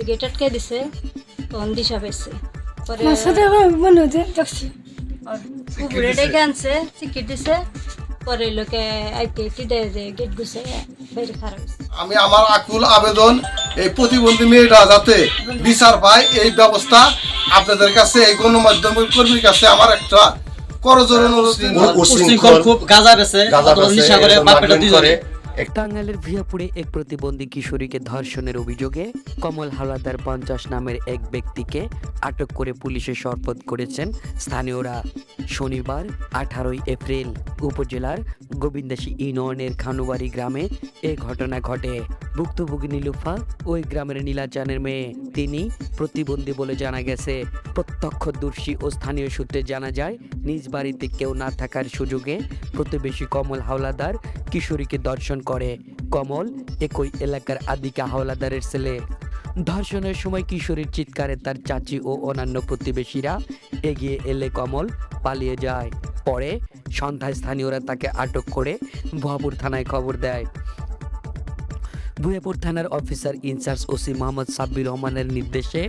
Gate আটকে দিছে তখন দিশা পাইছে পরে কুকুরে ডেকে আনছে চিকিট দিছে পরে লোকে আইতে দেয় যে গেট গুছে বাইরে খারাপ হয়েছে। আমি আমার আকুল আবেদন এই প্রতিবন্ধী মেয়েটা যাতে বিচার পায় এই ব্যবস্থা আপনাদের কাছে এই গণমাধ্যম কর্মীর কাছে আমার একটা করজোড়ে উশৃঙ্খল খুব গাঁজা বেছে নিশা করে বাপেটা দুই করে। টাঙ্গাইলের ভিয়াপুরে এক প্রতিবন্ধী কিশোরীকে ধর্ষণের অভিযোগে কমল হাওলাদার 50 নামের এক ব্যক্তিকে আটক করে পুলিশে সোপর্দ করেছেন স্থানীয়রা। শনিবার 18 এপ্রিল উপজেলার গোবিন্দাসী ইউনিয়নের খানুবাড়ি গ্রামে এ ঘটনা ঘটে। ভুক্তভোগী নীলুফা ওই গ্রামের নীলাচানের মেয়ে। তিনি প্রতিবন্ধী বলে জানা গেছে। প্রত্যক্ষদর্শী ও স্থানীয় সূত্রে জানা যায় নিজ বাড়িতে কেউ না থাকার সুযোগে প্রতিবেশী কমল হাওলাদার কিশোরীকে ধর্ষণ করে। কমল একই এলাকার আদিকা হাওলাদারের ছেলে। ধর্ষণের সময় কিশোরীর চিৎকারে তার চাচি ও অন্যান্য প্রতিবেশীরা এগিয়ে এলে কমল পালিয়ে যায়। পরে সন্ধ্যায় স্থানীয়রা তাকে আটক করে ভুয়াপুর থানায় খবর দেয়। ভুয়াপুর থানার officer incharge OC Mohammad Sabbir রহমানের নির্দেশে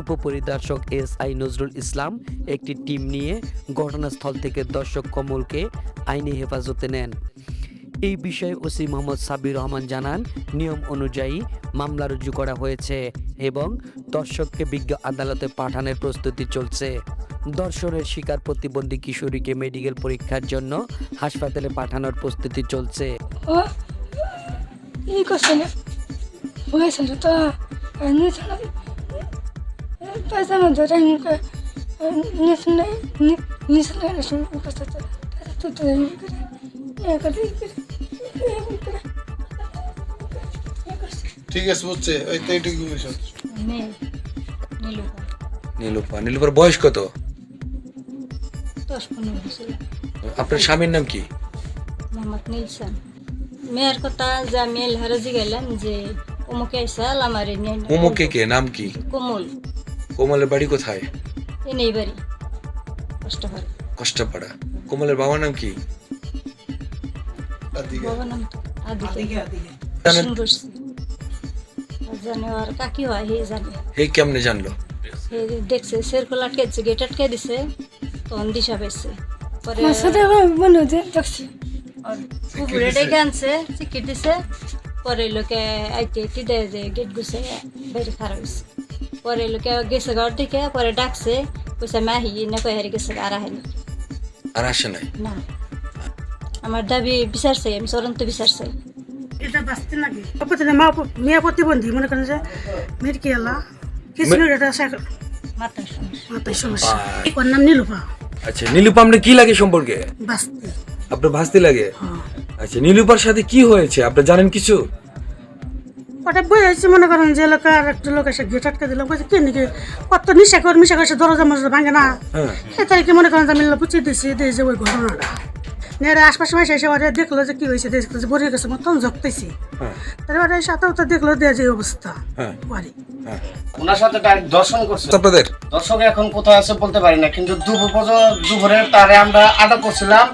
উপপরিদর্শক SI নজরুল ইসলাম একটি টিম নিয়ে ঘটনাস্থল থেকে দর্শক কমলকে আইনি হেফাজতে নেন। এই বিষয়ে ওসি মোহাম্মদ সাব্বির রহমান জানান, নিয়ম অনুযায়ী মামলা রুজু করা হয়েছে এবং দর্শককে বিজ্ঞ আদালতে পাঠানোর প্রস্তুতি চলছে। ধর্ষণের শিকার প্রতিবন্ধী কিশোরীকে মেডিকেল পরীক্ষার জন্য হাসপাতালে পাঠানোর প্রস্তুতি চলছে। ঠিক আছে বুঝছে ওই তো এইটুকু বিষয়। নীলুফার বয়স কত? 10-15 বছর। আপনার স্বামীর নাম কি? মোহাম্মদ নীলসান। মেয়ের কথা যে আমি এলহারাজি গেলাম যে অমুকে আইসাল আমার অমুকে কে নাম কি? কোমল। কোমলের বাড়ি কোথায়? এই বাড়ি কষ্টপাড়া। কোমলের বাবার নাম কি? বাবার নাম জানে আর কাকি হয় হে জানে। হে কেমনে জানলো? হে দেখছে সেরকল আটকেছে গেট আটকে দিছে তখন দিশা পাইছে পরে কুকুরে ডেকে আনছে চিকিট দিছে পরে লোকে আইতে দেয় যে গেট গুছে বাইরে খারাপ হয়েছে। পরে লোকে গেছে ঘর থেকে পরে ডাকছে কইছে আমি আহি না কই হারি গেছে আর আহে আর আসে নাই না। আমার দাবি বিচার চাই, আমি চূড়ান্ত বিচার চাই। এটা বাঁচতে লাগে মেয়ে প্রতিবন্ধী মনে করেন যে মেয়ের কি আল্লাহ কিছু মাথায় সমস্যা। ওর নাম নীলুফা। আচ্ছা নীলুফা আপনার কি লাগে সম্পর্কে? বাঁচতে আপনার ভাসতে লাগে? আচ্ছা নীলুফার সাথে কি হয়েছে আপনি জানেন কিছু? ওটা বই হয়েছে মনে করেন যে এলাকার একটা লোক এসে গেট আটকে দিলাম বলছে কি নাকি কত মিশা করে দরজা মরজা ভাঙে না এই তারিখে মনে করেন আমি বুঝিয়ে দিয়েছি দিয়ে যে ওই ঘটনাটা নেড়ে আশপাশে মাসে এসে ওরা দেখলো যে কি হয়েছে দেখলো যে বড়িয়ে গেছে মতন জগতেছি তাহলে ওরা সাথে উত্তর দেখলো দেয়া যে অবস্থা বাড়ি ওনার সাথে ডাইরেক্ট দর্শন করছে। আপনাদের দর্শক এখন কোথায় আছে বলতে পারি না, কিন্তু দুপুরে তারে আমরা আটক করছিলাম।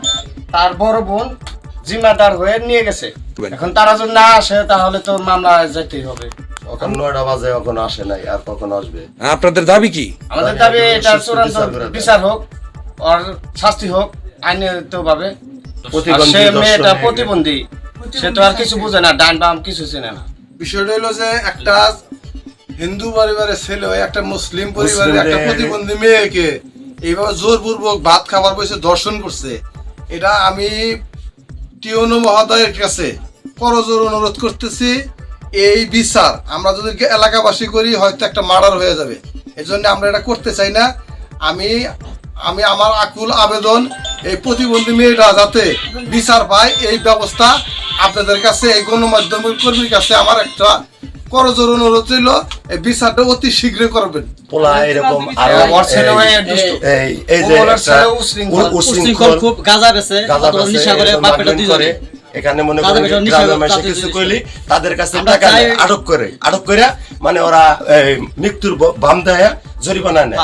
তার বড় বোন জিম্মাদার হয়ে নিয়ে গেছে। এখন তারা যদি না আসে তাহলে তো মামলা যেতেই হবে। এখন 9টা বাজে এখন আসে নাই আর কখন আসবে? আপনাদের দাবি কি? আমাদের দাবি এটা চূড়ান্ত বিচার হোক আর শাস্তি হোক আইনত ভাবে। সে মেয়েটা প্রতিবন্ধী, সে তো আর কিছু বুঝে না, ডান বাম কিছু চেনে না। বিষয়টা হলো যে একটা হিন্দু পরিবারের ছেলে একটা মুসলিম পরিবারের একটা প্রতিবন্ধী মেয়েকে এইভাবে জোরপূর্বক ভাত খাবার বসে দর্শন করছে। এটা আমি টিওনো মহোদয়ের কাছে করজোড়ে অনুরোধ করতেছি, এই বিচার আমরা যদি এলাকাবাসী করি হয়তো একটা মার্ডার হয়ে যাবে। এই জন্য আমরা এটা করতে চাই না। আমি আমার আকুল আবেদন এই প্রতিবন্ধী মেয়েটা যাতে বিচার পায় এই ব্যবস্থা আপনাদের কাছে এই গণমাধ্যম কর্মীর কাছে আমার একটা করজোড়ে অনুরোধ ছিল, এই বিচারটা অতি শীঘ্র করবেন। এরকম উশৃঙ্খল খুব গাঁজা বেছে নিশা করে বাপেটা দুই করে। এখানে মনে করেন গ্রামের মাসে কিছু কইলি তাদের কাছে টাকা আটক করে মানে ওরা মৃত্যুর বাম দেয় জরিমানা নেয়।